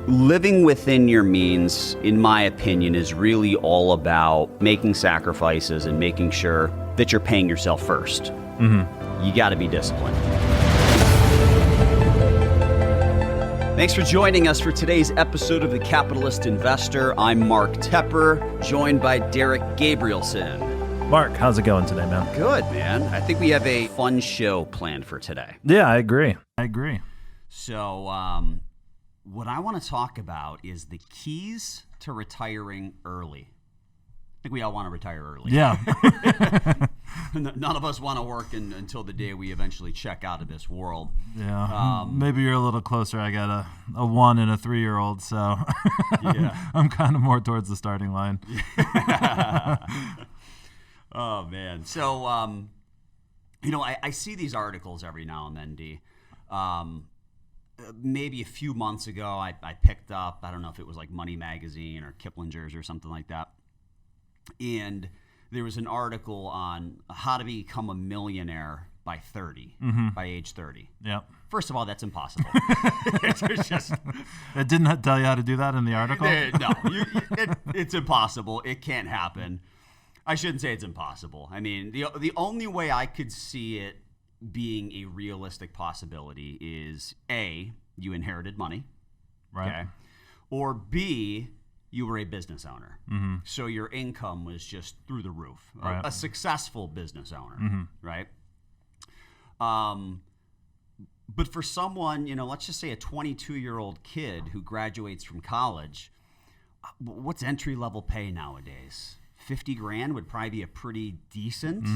Living within your means, in my opinion, is really all about making sacrifices and making sure that you're paying yourself first. Mm-hmm. You got to be disciplined. Thanks for joining us for today's episode of The Capitalist Investor. I'm Mark Tepper, joined by Derek Gabrielson. Mark, how's it going today, man? Good, man. I think we have a fun show planned for today. Yeah, I agree. So, what I want to talk about is the keys to retiring early. I think we all want to retire early. Yeah. None of us want to work until the day we eventually check out of this world. Yeah. Maybe you're a little closer. I got a 1 and a 3-year-old, so yeah. I'm kind of more towards the starting line. Oh, man. So, I see these articles every now and then, D. Maybe a few months ago, I picked up, I don't know if it was like Money Magazine or Kiplinger's or something like that. And there was an article on how to become a millionaire by 30, by age 30. Yeah. First of all, that's impossible. It didn't tell you how to do that in the article? No, it's impossible. It can't happen. I shouldn't say it's impossible. I mean, the only way I could see it being a realistic possibility is A, you inherited money, right? Okay, or B, you were a business owner, so your income was just through the roof. Right. A successful business owner, right? But for someone, let's just say a 22-year-old kid who graduates from college, what's entry-level pay nowadays? $50,000 would probably be a pretty decent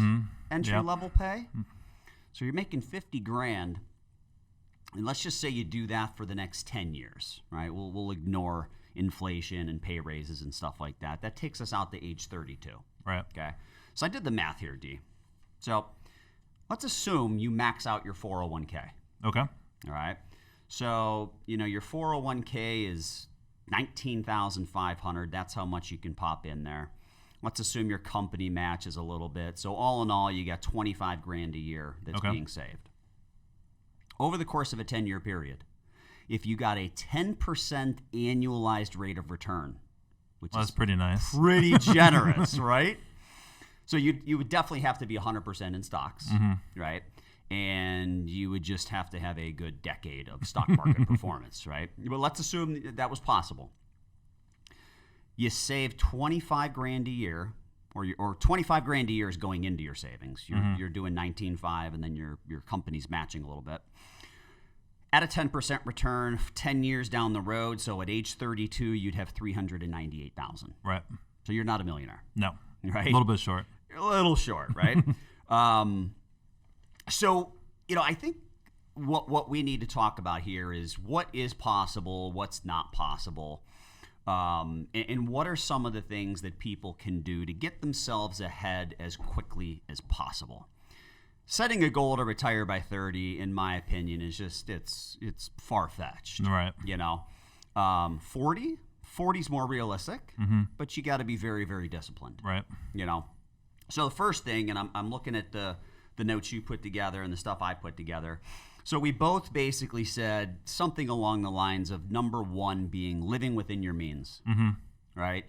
entry-level pay. So you're making $50,000, and let's just say you do that for the next 10 years, right? We'll ignore inflation and pay raises and stuff like that. That takes us out to age 32. Right. Okay. So I did the math here, D. So let's assume you max out your 401k. Okay. All right. So, your 401k is $19,500. That's how much you can pop in there. Let's assume your company matches a little bit. So all in all, you got $25,000 a year that's being saved. Over the course of a 10-year period, if you got a 10% annualized rate of return, which that's pretty nice. Pretty generous, right? So you would definitely have to be 100% in stocks, right? And you would just have to have a good decade of stock market performance, right? But let's assume that was possible. You save $25,000 a year, or $25,000 a year is going into your savings. You're doing 19.5, and then your company's matching a little bit. At a 10% return, 10 years down the road, so at age 32, you'd have $398,000. Right. So you're not a millionaire. No. Right. A little bit short. A little short, right? So I think what we need to talk about here is what is possible, what's not possible. And what are some of the things that people can do to get themselves ahead as quickly as possible? Setting a goal to retire by 30, in my opinion, is just it's far-fetched. Right. 40 is more realistic, but you got to be very, very disciplined. Right. So the first thing, and I'm looking at the notes you put together and the stuff I put together. So we both basically said something along the lines of number one being living within your means, right?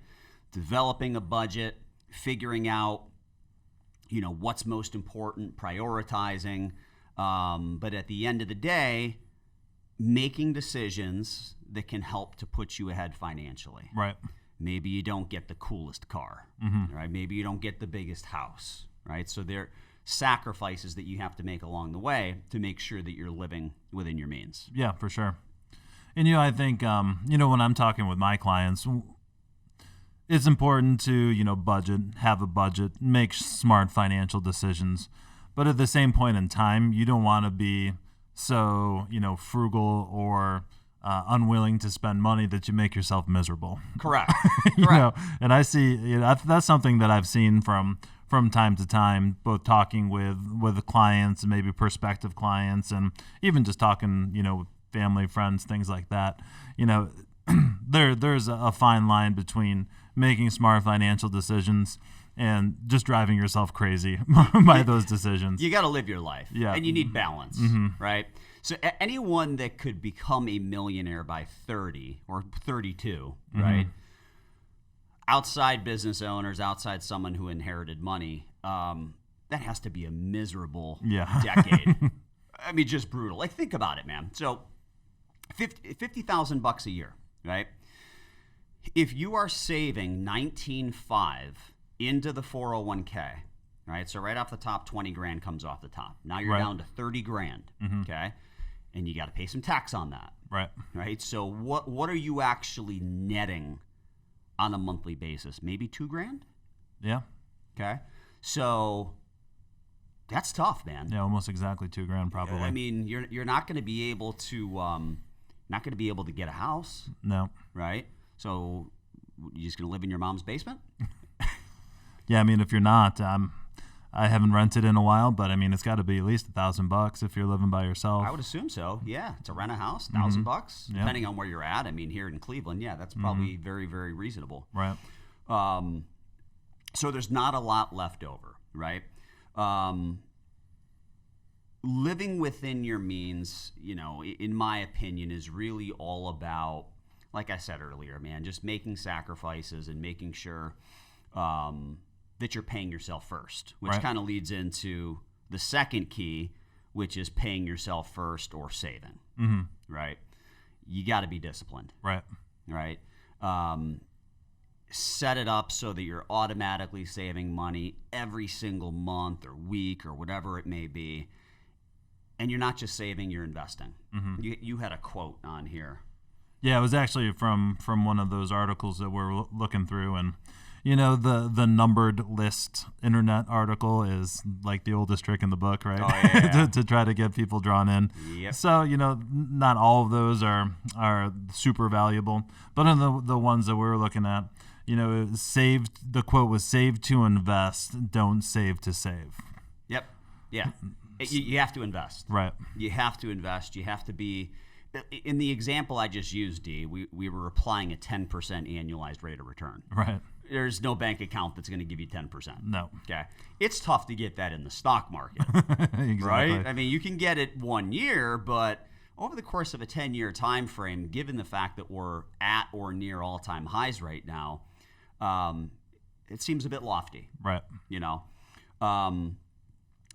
Developing a budget, figuring out, what's most important, prioritizing. But at the end of the day, making decisions that can help to put you ahead financially. Right. Maybe you don't get the coolest car, right? Maybe you don't get the biggest house, right? So there sacrifices that you have to make along the way to make sure that you're living within your means. Yeah, for sure. And, I think, when I'm talking with my clients, it's important to, budget, have a budget, make smart financial decisions. But at the same point in time, you don't want to be so, frugal or unwilling to spend money that you make yourself miserable. Correct. Correct. And I see, that's something that I've seen from time to time, both talking with the clients and maybe prospective clients, and even just talking, with family, friends, things like that. There's a fine line between making smart financial decisions and just driving yourself crazy by those decisions. You got to live your life, Yeah. and you need balance, right? So anyone that could become a millionaire by 30 or 32, right? Outside business owners, outside someone who inherited money, that has to be a miserable Yeah. decade. I mean, just brutal. Like, think about it, man. So $50,000 a year, right? If you are saving 19.5 into the 401k, right? So right off the top, 20 grand comes off the top. Now you're Right. down to 30 grand, okay? And you got to pay some tax on that, Right. right? So what are you actually netting on a monthly basis? Maybe 2 grand, Yeah. okay? So that's tough, man. Yeah. Almost exactly $2,000 probably. I mean, you're not going to be able to get a house, No. right? So you're just going to live in your mom's basement? Yeah. I mean, if you're not, I haven't rented in a while, but I mean, it's got to be at least $1,000 if you're living by yourself. I would assume so. Yeah, to rent a house, $1,000, Yeah. depending on where you're at. I mean, here in Cleveland, yeah, that's probably very, very reasonable. Right. So there's not a lot left over, right? Living within your means, in my opinion, is really all about, like I said earlier, man, just making sacrifices and making sure that you're paying yourself first, which Right. kind of leads into the second key, which is paying yourself first or saving, right? You got to be disciplined, Right. right? Set it up so that you're automatically saving money every single month or week or whatever it may be. And you're not just saving, you're investing. You had a quote on here. Yeah, it was actually from one of those articles that we're looking through, and the numbered list internet article is like the oldest trick in the book, right? Oh, yeah. to try to get people drawn in. Yep. So not all of those are super valuable, but in the ones that we were looking at, the quote was "Save to invest, don't save to save." Yep. Yeah. You have to invest. Right. You have to invest. You have to be. In the example I just used, D, we were applying a 10% annualized rate of return. Right. There's no bank account that's going to give you 10%. No. Okay. It's tough to get that in the stock market, Exactly. right? I mean, you can get it 1 year, but over the course of a 10-year time frame, given the fact that we're at or near all-time highs right now, it seems a bit lofty, Right.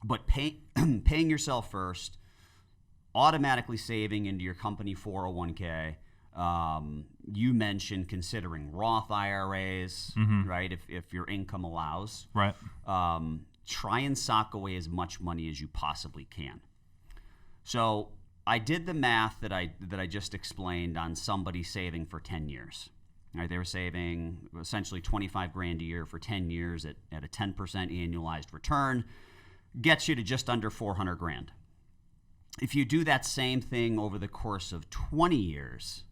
But paying yourself first, automatically saving into your company 401k. You mentioned considering Roth IRAs, right? If your income allows, Right. Try and sock away as much money as you possibly can. So I did the math that I just explained on somebody saving for 10 years. Right, they were saving essentially 25 grand a year for 10 years at a 10% annualized return, gets you to just under 400 grand. If you do that same thing over the course of 20 years,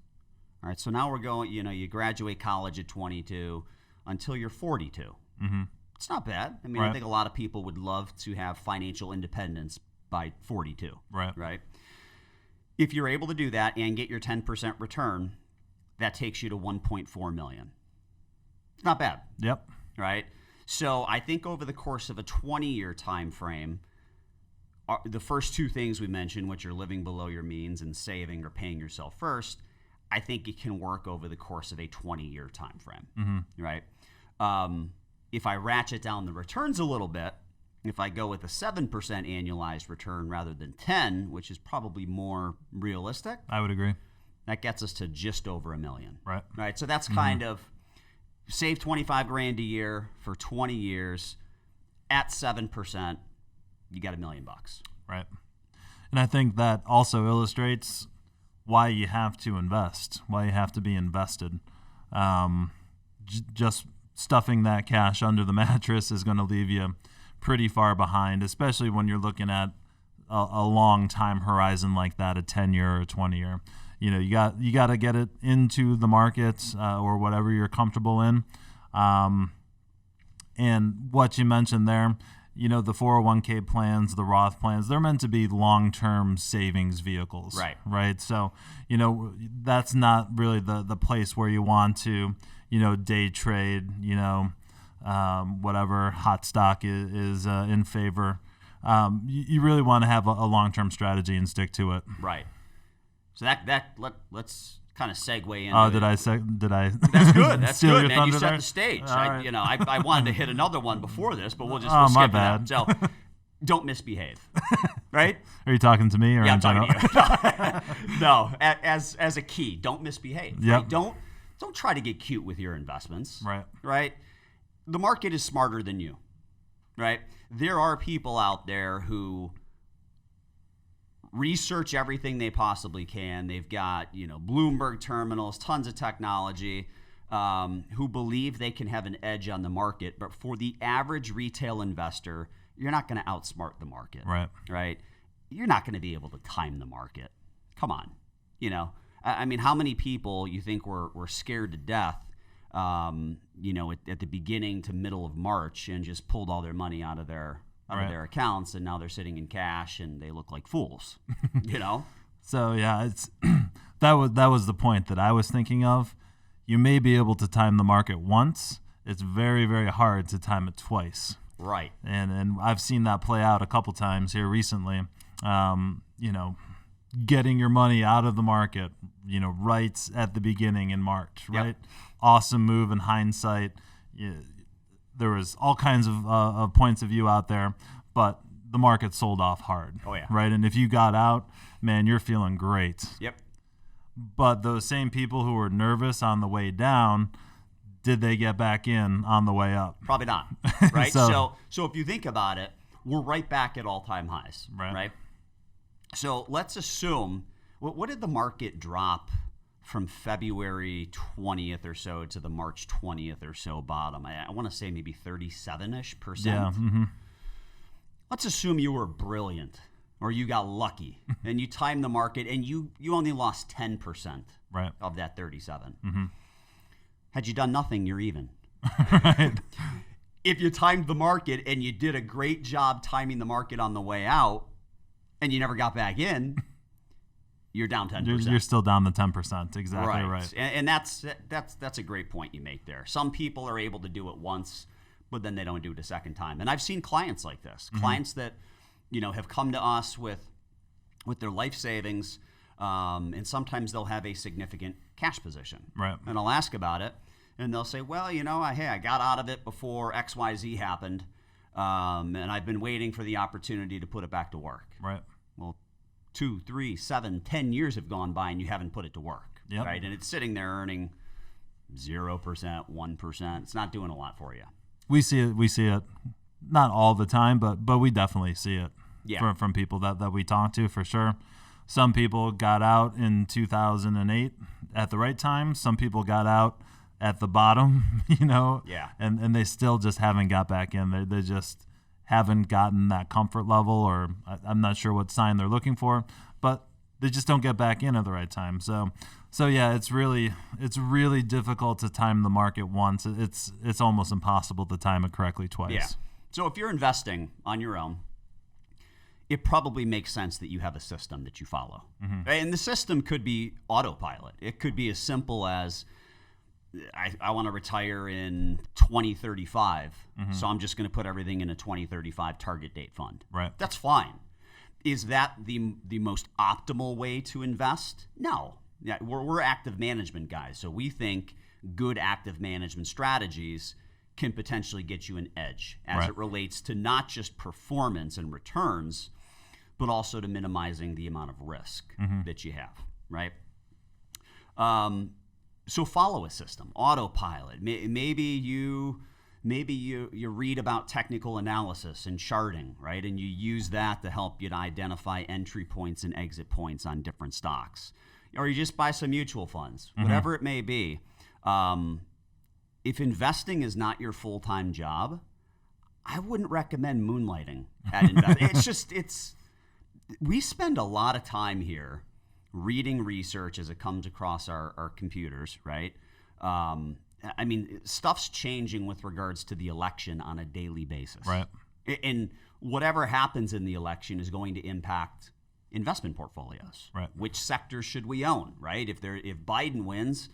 all right, so now we're going, you graduate college at 22 until you're 42. It's not bad. I mean, Right. I think a lot of people would love to have financial independence by 42. Right. Right? If you're able to do that and get your 10% return, that takes you to 1.4 million. It's not bad, Yep. right? So I think over the course of a 20-year time frame, the first two things we mentioned, which are living below your means and saving or paying yourself first, I think it can work over the course of a 20-year time frame, right? If I ratchet down the returns a little bit, if I go with a 7% annualized return rather than 10, which is probably more realistic, I would agree. that gets us to just over $1 million. Right. Right. So that's kind of save 25 grand a year for 20 years at 7%, you got $1 million. Right. And I think that also illustrates why you have to invest, why you have to be invested. Just stuffing that cash under the mattress is going to leave you pretty far behind, especially when you're looking at a long time horizon like that, a 10-year or a 20-year. You got to get it into the markets or whatever you're comfortable in. And what you mentioned there, the 401k plans, the Roth plans, they're meant to be long-term savings vehicles. Right. So, that's not really the place where you want to, day trade, whatever hot stock is in favor. You really want to have a long-term strategy and stick to it. Right. So let's kind of segue into. Oh, did I? That's good. That's steal good, your man. thunder You set there? the stage. All right. I wanted to hit another one before this, but we'll Oh, skip my it bad. out. So, don't misbehave. Right? Are you talking to me or Yeah, in I'm general? talking to you. No, as a key, don't misbehave. Yep. Right? Don't try to get cute with your investments. Right. Right? The market is smarter than you. Right? There are people out there who research everything they possibly can. They've got, Bloomberg terminals, tons of technology, who believe they can have an edge on the market. But for the average retail investor, you're not going to outsmart the market. Right? You're not going to be able to time the market. Come on. I mean, how many people you think were scared to death, at the beginning to middle of March and just pulled all their money out of their accounts, and now they're sitting in cash and they look like fools, So yeah, it's that was the point that I was thinking of. You may be able to time the market once. It's very, very hard to time it twice. Right. And I've seen that play out a couple times here recently. Getting your money out of the market, right at the beginning in March, right? Yep. Awesome move in hindsight. There was all kinds of points of view out there, but the market sold off hard. Oh, yeah. Right? And if you got out, man, you're feeling great. Yep. But those same people who were nervous on the way down, did they get back in on the way up? Probably not. Right. So if you think about it, we're right back at all-time highs. Right. So let's assume, what did the market drop from February 20th or so to the March 20th or so bottom? I want to say maybe 37-ish%. Yeah. Mm-hmm. Let's assume you were brilliant or you got lucky and you timed the market and you only lost 10% Right. of that 37. Mm-hmm. Had you done nothing, you're even. Right. If you timed the market and you did a great job timing the market on the way out and you never got back in, you're down 10%. You're still down the 10%. Exactly right. And that's a great point you make there. Some people are able to do it once, but then they don't do it a second time. And I've seen clients like this, clients that have come to us with their life savings, and sometimes they'll have a significant cash position. Right. And I'll ask about it, and they'll say, well, I got out of it before XYZ happened, and I've been waiting for the opportunity to put it back to work. Right. Well, 2, 3, 7, 10 years have gone by and you haven't put it to work. Yep. Right? And it's sitting there earning 0%, 1%. It's not doing a lot for you. We see it not all the time, but we definitely see it from people that we talk to for sure. Some people got out in 2008 at the right time. Some people got out at the bottom, Yeah. and they still just haven't got back in. They just haven't gotten that comfort level, or I'm not sure what sign they're looking for, but they just don't get back in at the right time. So yeah, it's really difficult to time the market once. It's almost impossible to time it correctly twice. Yeah. So if you're investing on your own, it probably makes sense that you have a system that you follow. Mm-hmm. And the system could be autopilot. It could be as simple as, I want to retire in 2035, so I'm just going to put everything in a 2035 target date fund. Right. That's fine. Is that the most optimal way to invest? No. Yeah, we're active management guys, so we think good active management strategies can potentially get you an edge as it relates to not just performance and returns, but also to minimizing the amount of risk that you have, right? So follow a system, autopilot. Maybe you read about technical analysis and charting, right? And you use that to help you to identify entry points and exit points on different stocks. Or you just buy some mutual funds, whatever it may be. If investing is not your full-time job, I wouldn't recommend moonlighting at investing. We spend a lot of time here reading research as it comes across our computers, right? I mean, stuff's changing with regards to the election on a daily basis. Right. And whatever happens in the election is going to impact investment portfolios. Right. Which sectors should we own, right? If Biden wins,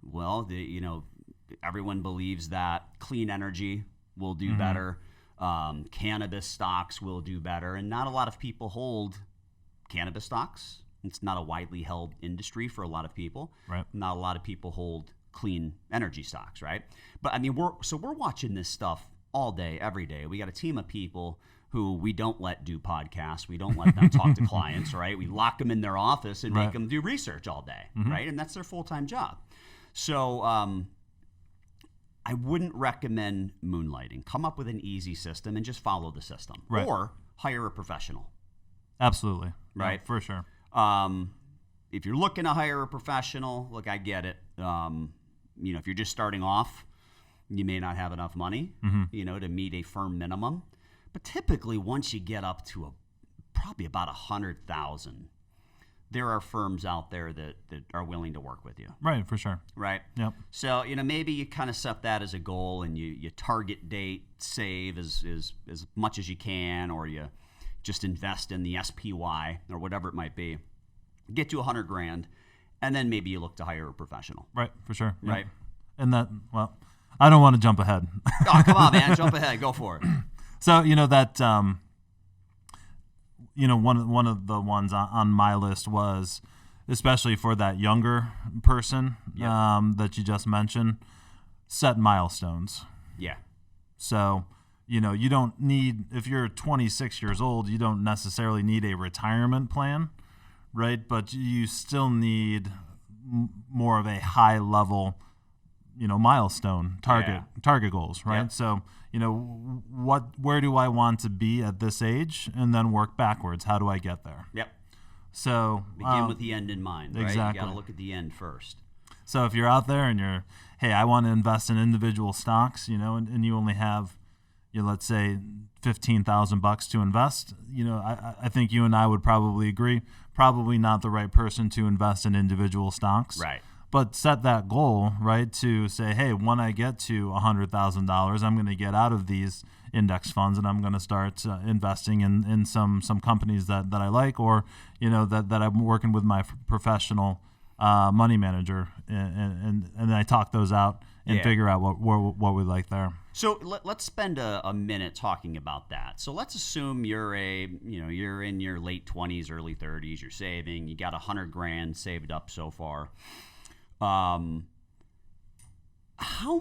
well, everyone believes that clean energy will do better. Cannabis stocks will do better. And not a lot of people hold cannabis stocks. It's not a widely held industry for a lot of people. Right. Not a lot of people hold clean energy stocks, right? But I mean, we're watching this stuff all day, every day. We got a team of people who we don't let do podcasts. We don't let them talk to clients, right? We lock them in their office and make them do research all day, right? And that's their full-time job. So I wouldn't recommend moonlighting. Come up with an easy system and just follow the system. Right. Or hire a professional. Absolutely. Right. Yeah, for sure. If you're looking to hire a professional, look, I get it. If you're just starting off, you may not have enough money, to meet a firm minimum. But typically, once you get up to probably about 100,000, there are firms out there that are willing to work with you. Right, for sure. Right? Yep. So, maybe you kind of set that as a goal and you target date save as much as you can, or you just invest in the SPY or whatever it might be. Get to $100,000, and then maybe you look to hire a professional. Right, for sure. Yep. Right. And I don't want to jump ahead. Oh, come on, man. Jump ahead. Go for it. So, that, one of the ones on my list was, especially for that younger person that you just mentioned, set milestones. Yeah. So, you don't need, if you're 26 years old, you don't necessarily need a retirement plan, right? But you still need more of a high level, milestone target goals, right? Yep. So, where do I want to be at this age, and then work backwards. How do I get there? Yep. So begin with the end in mind, right? Exactly. You got to look at the end first. So if you're out there and you're, hey, I want to invest in individual stocks, and you only have, let's say $15,000 to invest, I think you and I would probably agree, probably not the right person to invest in individual stocks. Right. But set that goal, right, to say, hey, when I get to $100,000, I'm going to get out of these index funds and I'm going to start investing in some companies that I like, or, that I'm working with my professional money manager, and I talk those out and figure out what we like there. So let's spend a minute talking about that. So let's assume you're you're in your late 20s, early 30s, you're saving, you got $100,000 saved up so far. How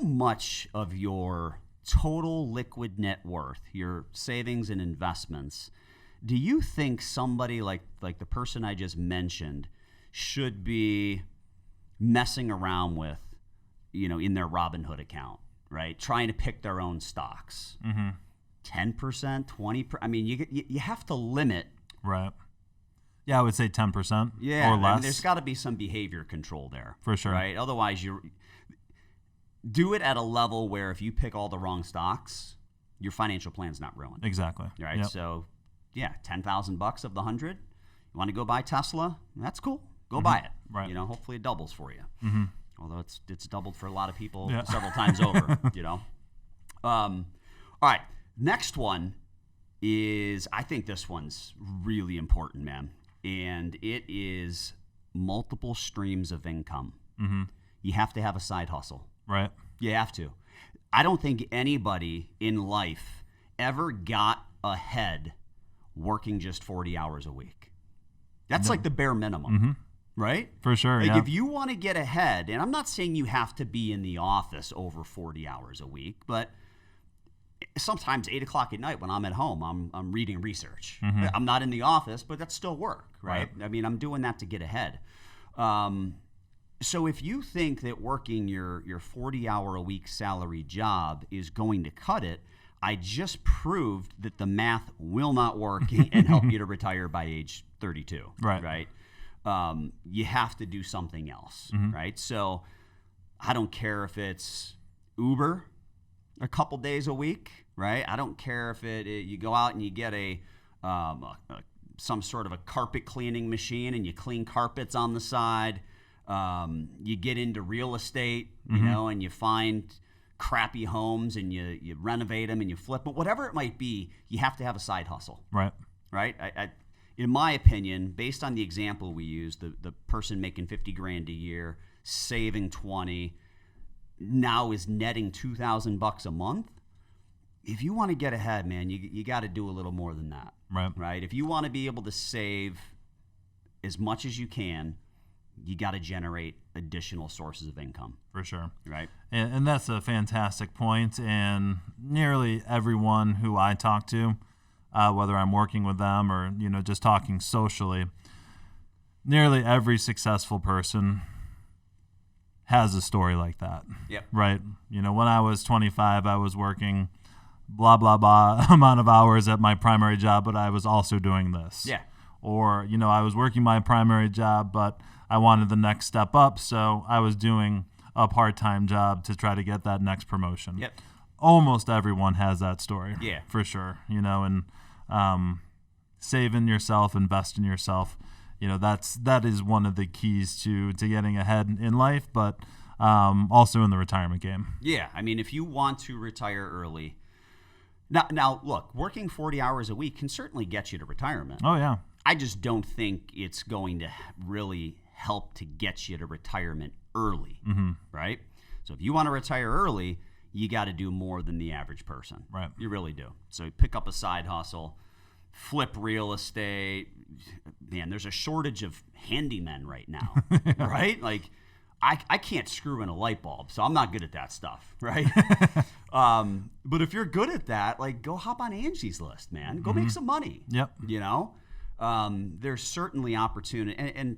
much of your total liquid net worth, your savings and investments, do you think somebody like the person I just mentioned should be messing around with, in their Robinhood account, right? Trying to pick their own stocks. 10%, 20%. I mean, you have to limit. Right. Yeah, I would say 10% or less. I mean, there's got to be some behavior control there. For sure. Right? Otherwise, you do it at a level where if you pick all the wrong stocks, your financial plan's not ruined. Exactly. Right? Yep. So, $10,000 of the 100. You want to go buy Tesla? That's cool. Go buy it. Right. Hopefully it doubles for you. Although it's doubled for a lot of people Yeah. several times over, All right. Next one is, I think this one's really important, man. And it is multiple streams of income. You have to have a side hustle. Right. You have to. I don't think anybody in life ever got ahead working just 40 hours a week. That's like the bare minimum, right? For sure, Like yeah. if you want to get ahead, and I'm not saying you have to be in the office over 40 hours a week, but sometimes 8 o'clock at night when I'm at home, I'm reading research. I'm not in the office, but that's still work, right? I mean, I'm doing that to get ahead. So if you think that working your 40-hour-a-week salary job is going to cut it, I just proved that the math will not work and help you to retire by age 32. Right. You have to do something else, right? So I don't care if it's Uber a couple days a week, right? I don't care if you go out and you get some sort of a carpet cleaning machine and you clean carpets on the side. You get into real estate, and you find crappy homes and you renovate them and you flip them. Whatever it might be, you have to have a side hustle. Right. I in my opinion, based on the example we used, the person making $50,000 a year, saving 20, now is netting $2,000 a month. if you want to get ahead, man, you got to do a little more than that. Right? If you want to be able to save as much as you can, you got to generate additional sources of income. For sure. Right? And that's a fantastic point. And nearly everyone who I talk to, whether I'm working with them or, just talking socially, nearly every successful person has a story like that. Yep. Right? When I was 25, I was working blah, blah, blah amount of hours at my primary job, but I was also doing this. Yeah. Or, I was working my primary job, but I wanted the next step up, so I was doing a part-time job to try to get that next promotion. Yep. Almost everyone has that story. Yeah. For sure. And save in yourself, invest in yourself. That is one of the keys to getting ahead in life, but also in the retirement game. Yeah. I mean, if you want to retire early, now look, working 40 hours a week can certainly get you to retirement. Oh, yeah. I just don't think it's going to really help to get you to retirement early, right? So if you want to retire early, you got to do more than the average person. Right. You really do. So you pick up a side hustle, flip real estate. Man, there's a shortage of handymen right now, right? Like, I can't screw in a light bulb, so I'm not good at that stuff, right? But if you're good at that, like, go hop on Angie's List, man. Go make some money. Yep. There's certainly opportunity. And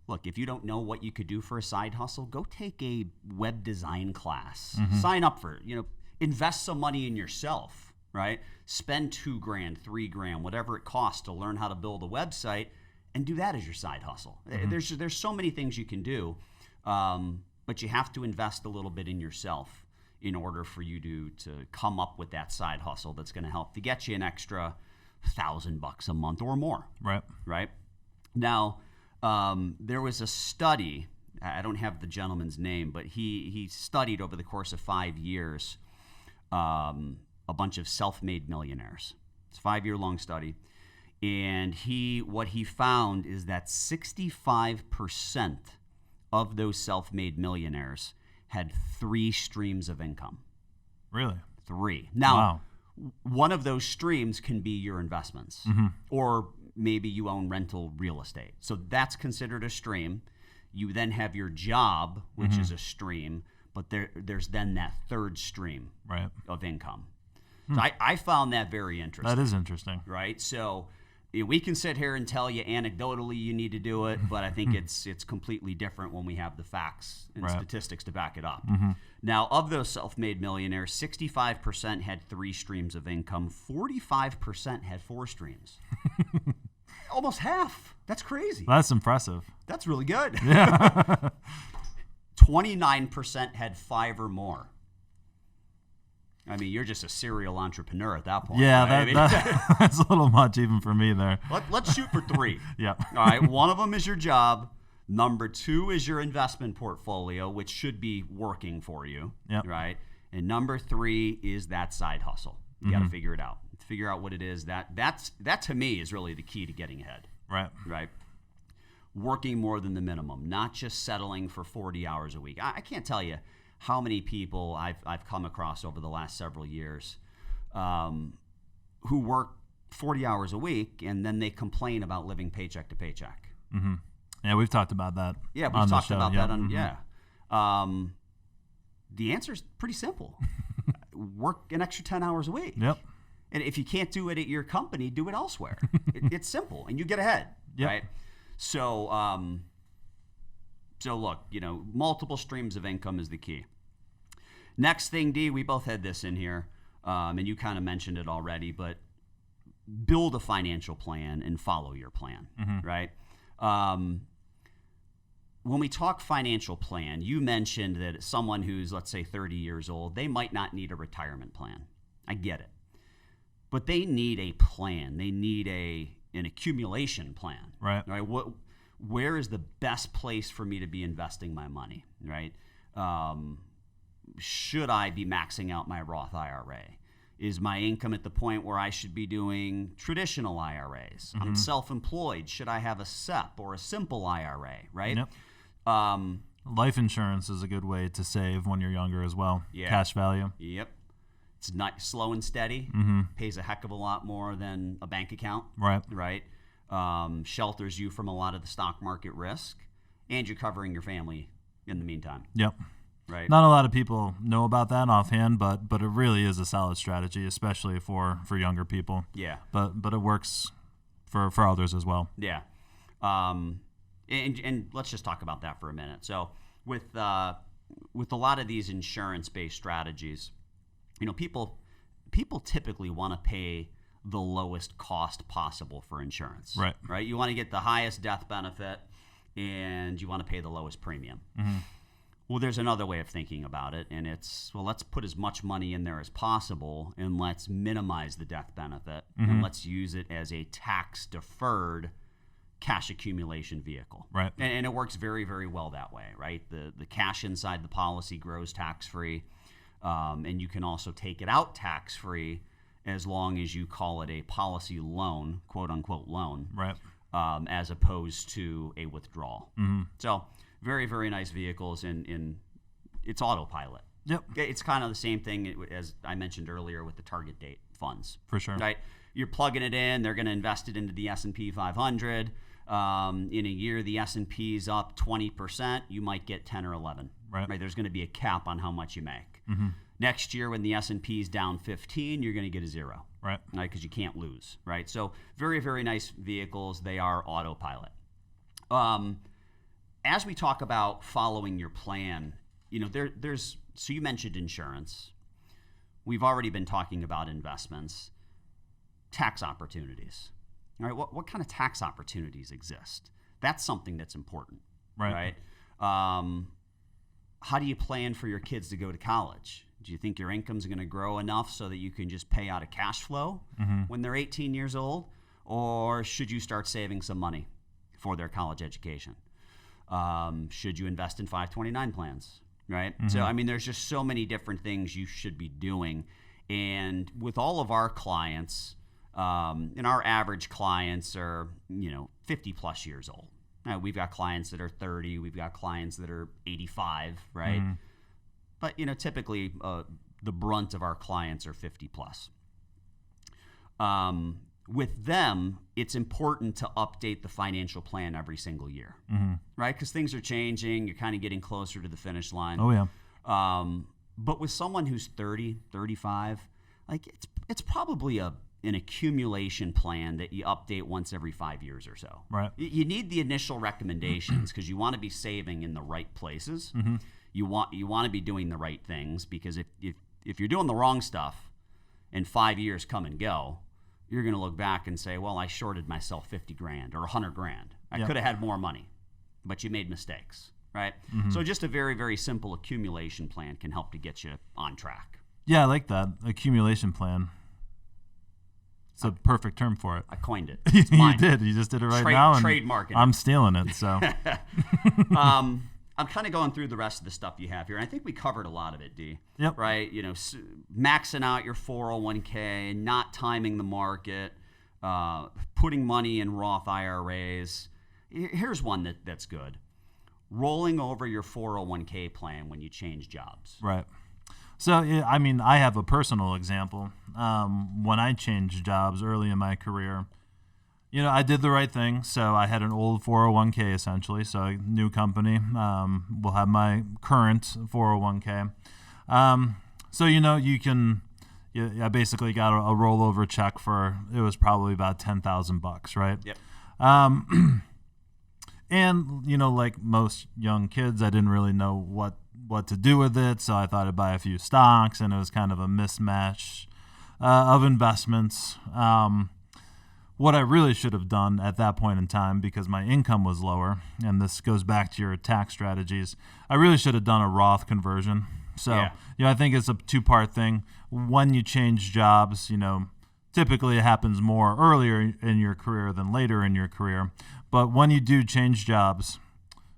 look, if you don't know what you could do for a side hustle, go take a web design class. Sign up for it. Invest some money in yourself, right? Spend $2,000, $3,000, whatever it costs to learn how to build a website, and do that as your side hustle. There's so many things you can do, but you have to invest a little bit in yourself in order for you to come up with that side hustle that's going to help to get you an extra $1,000 a month or more. Right. Now, there was a study. I don't have the gentleman's name, but he studied over the course of 5 years a bunch of self-made millionaires. It's a 5-year-long study, and what he found is that 65% of those self-made millionaires had 3 streams of income. Really? 3. Now, wow. One of those streams can be your investments, or maybe you own rental real estate. So that's considered a stream. You then have your job, which is a stream, but there's then that third stream of income. So I found that very interesting. That is interesting. Right? So we can sit here and tell you anecdotally you need to do it, but I think it's completely different when we have the facts and statistics to back it up. Now, of those self-made millionaires, 65% had 3 streams of income. 45% had 4 streams. Almost half. That's crazy. That's impressive. That's really good. Yeah. 29% had 5 or more. I mean, you're just a serial entrepreneur at that point. Yeah, right? that's a little much even for me there. Let's shoot for 3. Yeah. All right. One of them is your job. Number 2 is your investment portfolio, which should be working for you. Yep. Right. And number 3 is that side hustle. You got to figure it out. Figure out what it is. That to me is really the key to getting ahead. Right. Working more than the minimum, not just settling for 40 hours a week. I can't tell you how many people I've come across over the last several years who work 40 hours a week and then they complain about living paycheck to paycheck. Yeah, we've talked about that. Yeah, we've talked about that. The answer is pretty simple. Work an extra 10 hours a week. Yep. And if you can't do it at your company, do it elsewhere. It's simple, and you get ahead, right? So, look, multiple streams of income is the key. Next thing, D, we both had this in here, and you kind of mentioned it already, but build a financial plan and follow your plan, right? When we talk financial plan, you mentioned that someone who's, let's say, 30 years old, they might not need a retirement plan. I get it. But they need a plan. They need an accumulation plan. Right. Where is the best place for me to be investing my money, right? Should I be maxing out my Roth IRA? Is my income at the point where I should be doing traditional IRAs? I'm self-employed. Should I have a SEP or a simple IRA, right? Yep. Life insurance is a good way to save when you're younger as well. Yeah. Cash value. Yep. It's not slow and steady. Pays a heck of a lot more than a bank account. Right. Shelters you from a lot of the stock market risk, and you're covering your family in the meantime. Yep. Right. Not a lot of people know about that offhand, but it really is a solid strategy, especially for younger people. Yeah. But it works for others as well. Yeah. And let's just talk about that for a minute. So with a lot of these insurance-based strategies, people typically want to pay the lowest cost possible for insurance. Right. You want to get the highest death benefit, and you want to pay the lowest premium. Well, there's another way of thinking about it, and it's, let's put as much money in there as possible, and let's minimize the death benefit, and let's use it as a tax-deferred cash accumulation vehicle. Right. And it works very, very well that way, right? The cash inside the policy grows tax-free, and you can also take it out tax-free as long as you call it a policy loan, quote-unquote loan, Right. As opposed to a withdrawal. So very, very nice vehicles, and it's autopilot. Yep. It's kind of the same thing as I mentioned earlier with the target date funds. For sure. Right? You're plugging it in. They're going to invest it into the S&P 500. In a year, the S&P's up 20%. You might get 10 or 11. Right. There's going to be a cap on how much you make. Next year, when the S&P's down 15, you're going to get a 0. Right. Because you can't lose. Right. So very, very nice vehicles. They are autopilot. As we talk about following your plan, so you mentioned insurance. We've already been talking about investments, tax opportunities. All right, what kind of tax opportunities exist? That's something that's important. Right. How do you plan for your kids to go to college? Do you think your income's going to grow enough so that you can just pay out of cash flow when they're 18 years old? Or should you start saving some money for their college education? Should you invest in 529 plans, right? So, there's just so many different things you should be doing. And with all of our clients, and our average clients are, 50 plus years old. Now, we've got clients that are 30, we've got clients that are 85, right? But, typically the brunt of our clients are 50 plus. With them, it's important to update the financial plan every single year, right? Because things are changing. You're kind of getting closer to the finish line. Oh, yeah. But with someone who's 30, 35, it's probably an accumulation plan that you update once every 5 years or so. Right. You need the initial recommendations because you want to be saving in the right places. You want to be doing the right things because if you're doing the wrong stuff and 5 years come and go, you're going to look back and say, well, I shorted myself 50 grand or 100 grand. I could have had more money, but you made mistakes, right? So just a very, very simple accumulation plan can help to get you on track. Yeah, I like that. Accumulation plan. It's a perfect term for it. I coined it. It's mine. You did. You just did it right now. And trademark it. I'm stealing it, so. I'm kind of going through the rest of the stuff you have here. And I think we covered a lot of it, D. Yep. Right? Maxing out your 401k, not timing the market, putting money in Roth IRAs. Here's one that's good. Rolling over your 401k plan when you change jobs. Right. So, I have a personal example. When I changed jobs early in my career, I did the right thing. So I had an old 401k essentially. So a new company will have my current 401k. I basically got a rollover check it was probably about $10,000, right? Yep. And like most young kids, I didn't really know what to do with it. So I thought I'd buy a few stocks, and it was kind of a mismatch of investments. What I really should have done at that point in time, because my income was lower, and this goes back to your tax strategies, I really should have done a Roth conversion. So, I think it's a two-part thing. When you change jobs, typically it happens more earlier in your career than later in your career. But when you do change jobs,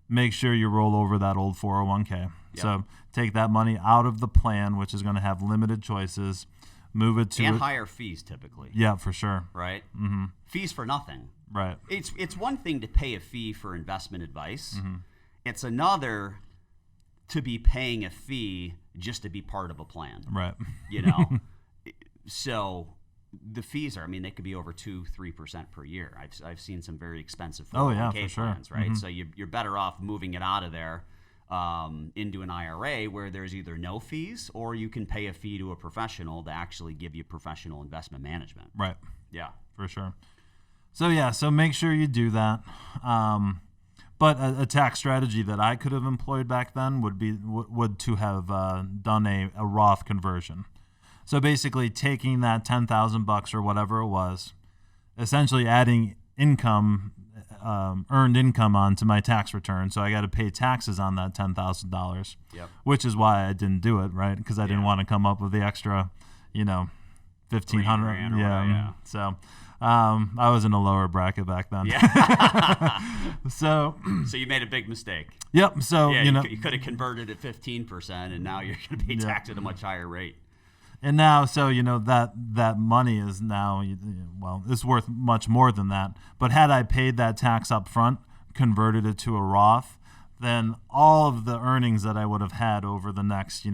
make sure you roll over that old 401k. Yep. So take that money out of the plan, which is going to have limited choices. Move it to higher fees typically. Yeah, for sure. Right? Fees for nothing. Right. It's one thing to pay a fee for investment advice. It's another to be paying a fee just to be part of a plan. Right. So the fees are, I mean, they could be over 2-3% per year. I've seen some very expensive Oh, yeah, 401k for sure. plans, right? So you're better off moving it out of there into an IRA where there's either no fees or you can pay a fee to a professional to actually give you professional investment management. Right. Yeah. For sure. So yeah, so make sure you do that. But a tax strategy that I could have employed back then would to have done a Roth conversion. So basically, taking that $10,000 or whatever it was, essentially adding income, earned income onto my tax return. So I got to pay taxes on that $10,000, Yep. which is why I didn't do it, right? Because I didn't want to come up with the extra, $1,500. $3,000 or whatever, yeah. So. I was in a lower bracket back then. Yeah. So you made a big mistake. Yep. So Yeah, you could have converted at 15%, and now you're going to be taxed at a much higher rate. And now, so that money is now, well, it's worth much more than that. But had I paid that tax up front, converted it to a Roth, then all of the earnings that I would have had over the next,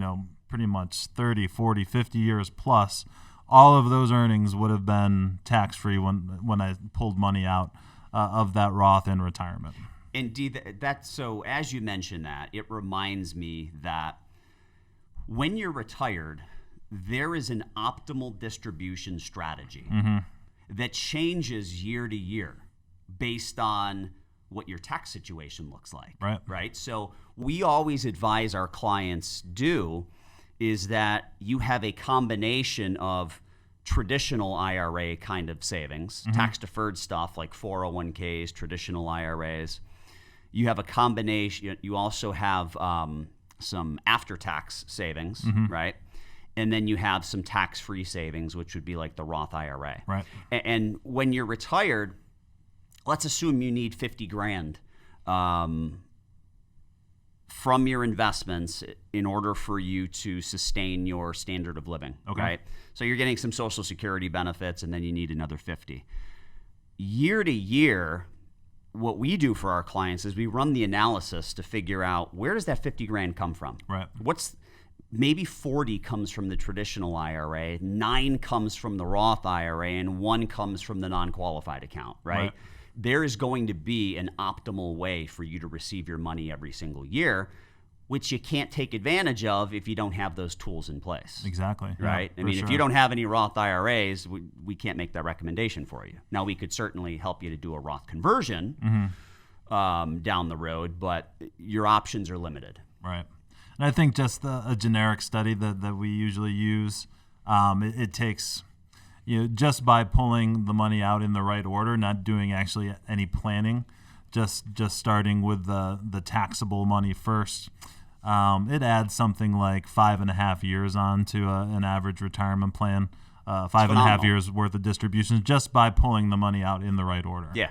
pretty much 30, 40, 50 years plus, all of those earnings would have been tax-free when I pulled money out of that Roth in retirement. Indeed, so as you mentioned that, it reminds me that when you're retired, there is an optimal distribution strategy that changes year to year based on what your tax situation looks like. Right. So we always advise our clients is that you have a combination of traditional IRA kind of savings, tax-deferred stuff like 401ks, traditional IRAs. You have a combination. You also have some after-tax savings, right? And then you have some tax-free savings, which would be like the Roth IRA. Right. And when you're retired, let's assume you need $50,000 from your investments in order for you to sustain your standard of living. Okay. Right? So you're getting some Social Security benefits, and then you need another 50. Year to year, what we do for our clients is we run the analysis to figure out where does that $50,000 come from. Right. Maybe 40 comes from the traditional IRA, 9 comes from the Roth IRA, and 1 comes from the non-qualified account, right? There is going to be an optimal way for you to receive your money every single year, which you can't take advantage of if you don't have those tools in place. Exactly. Right? Yeah, I mean, for if sure. you don't have any Roth IRAs, we can't make that recommendation for you. Now, we could certainly help you to do a Roth conversion down the road, but your options are limited. Right. And I think just a generic study that we usually use, it takes, just by pulling the money out in the right order, not doing actually any planning, just starting with the taxable money first, it adds something like 5.5 years on to an average retirement plan, 5.5 years worth of distributions just by pulling the money out in the right order. Yeah.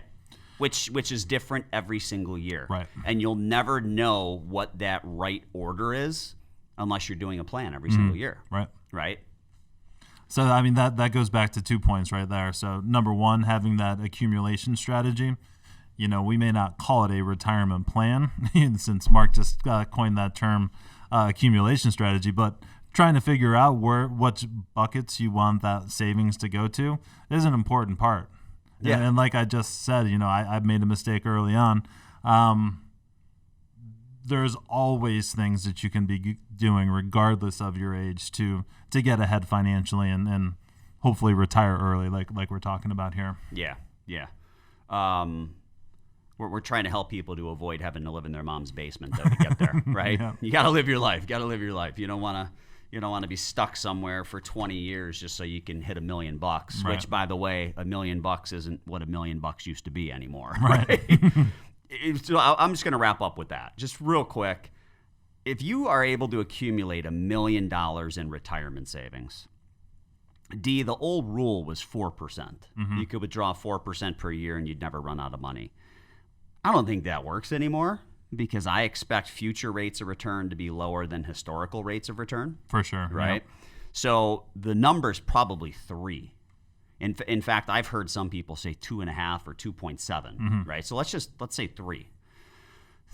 Which is different every single year. Right. And you'll never know what that right order is unless you're doing a plan every single year. Right. Right? So, I mean, that goes back to 2 points right there. So, number one, having that accumulation strategy. We may not call it a retirement plan since Mark just coined that term, accumulation strategy, but trying to figure out what buckets you want that savings to go to is an important part. Yeah. And like I just said, I made a mistake early on. There's always things that you can be doing regardless of your age to get ahead financially and hopefully retire early like we're talking about here. Yeah. We're trying to help people to avoid having to live in their mom's basement though, to get there, right? Yeah. You got to live your life. You don't want to be stuck somewhere for 20 years just so you can hit $1 million, Right. which, by the way, $1 million isn't what $1 million used to be anymore. Right. So I'm just going to wrap up with that. Just real quick. If you are able to accumulate $1 million in retirement savings, the old rule was 4%. You could withdraw 4% per year and you'd never run out of money. I don't think that works anymore because I expect future rates of return to be lower than historical rates of return. For sure. Right? Yep. So the number's probably 3. In fact, I've heard some people say 2.5 or 2.7, right? So let's say 3.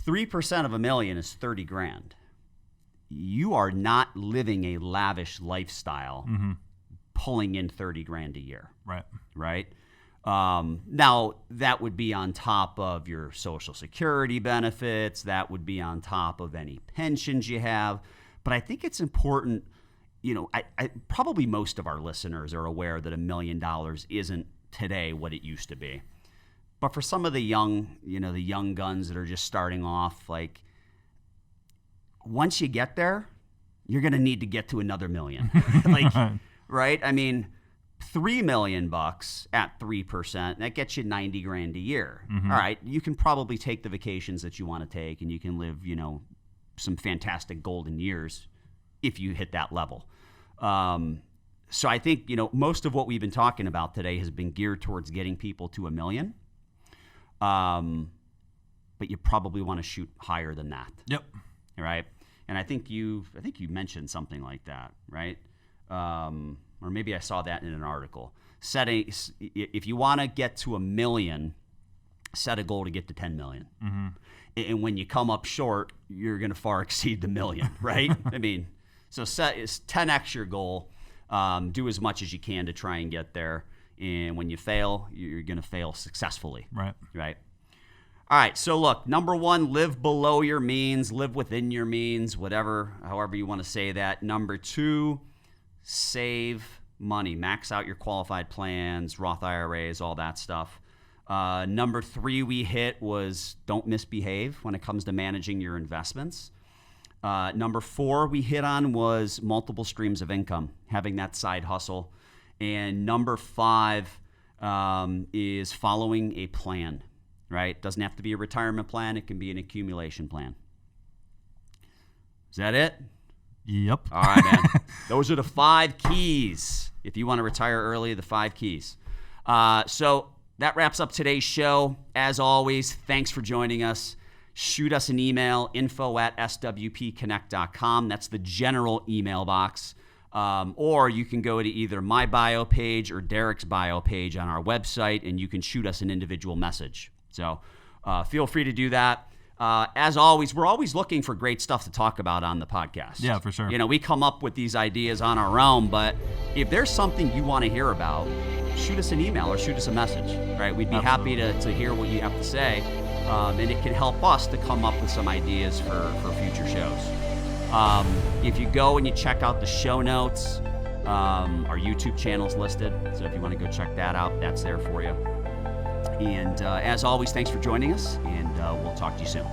3% of $1 million is $30,000. You are not living a lavish lifestyle pulling in 30 grand a year. Right. Right. Now, that would be on top of your Social Security benefits. That would be on top of any pensions you have. But I think it's important, you know, I probably most of our listeners are aware that $1 million isn't today what it used to be. But for some of the young, you know, the young guns that are just starting off, like, once you get there, you're going to need to get to another million. Like, right? I mean, $3 million at 3%, that gets you 90 grand a year. All right, you can probably take the vacations that you want to take, and you can live, you know, some fantastic golden years if you hit that level. So I think, you know, most of what we've been talking about today has been geared towards getting people to $1 million. But you probably want to shoot higher than that. Yep. Right. And I think you mentioned something like that, right? Or maybe I saw that in an article. If you want to get to $1 million, set a goal to get to 10 million. And when you come up short, you're going to far exceed the million, right? I mean, so set 10x your goal. Do as much as you can to try and get there. And when you fail, you're going to fail successfully. Right. Right. All right. So look, number one, live below your means, live within your means, however you want to say that. Number two, save money, max out your qualified plans, Roth IRAs, all that stuff. Number three we hit was don't misbehave when it comes to managing your investments. Number four we hit on was multiple streams of income, having that side hustle. And number five is following a plan, right? Doesn't have to be a retirement plan. It can be an accumulation plan. Is that it? Yep. All right, man. Those are the 5 keys. If you want to retire early, the 5 keys. So that wraps up today's show. As always, thanks for joining us. Shoot us an email, info@swpconnect.com. That's the general email box. Or you can go to either my bio page or Derek's bio page on our website, and you can shoot us an individual message. So feel free to do that. As always, we're always looking for great stuff to talk about on the podcast. Yeah, for sure. You know, we come up with these ideas on our own, but if there's something you want to hear about, shoot us an email or shoot us a message, right? We'd be happy to hear what you have to say, and it can help us to come up with some ideas for future shows. If you go and you check out the show notes, our YouTube channel's listed, so if you want to go check that out, that's there for you. And as always, thanks for joining us, and we'll talk to you soon.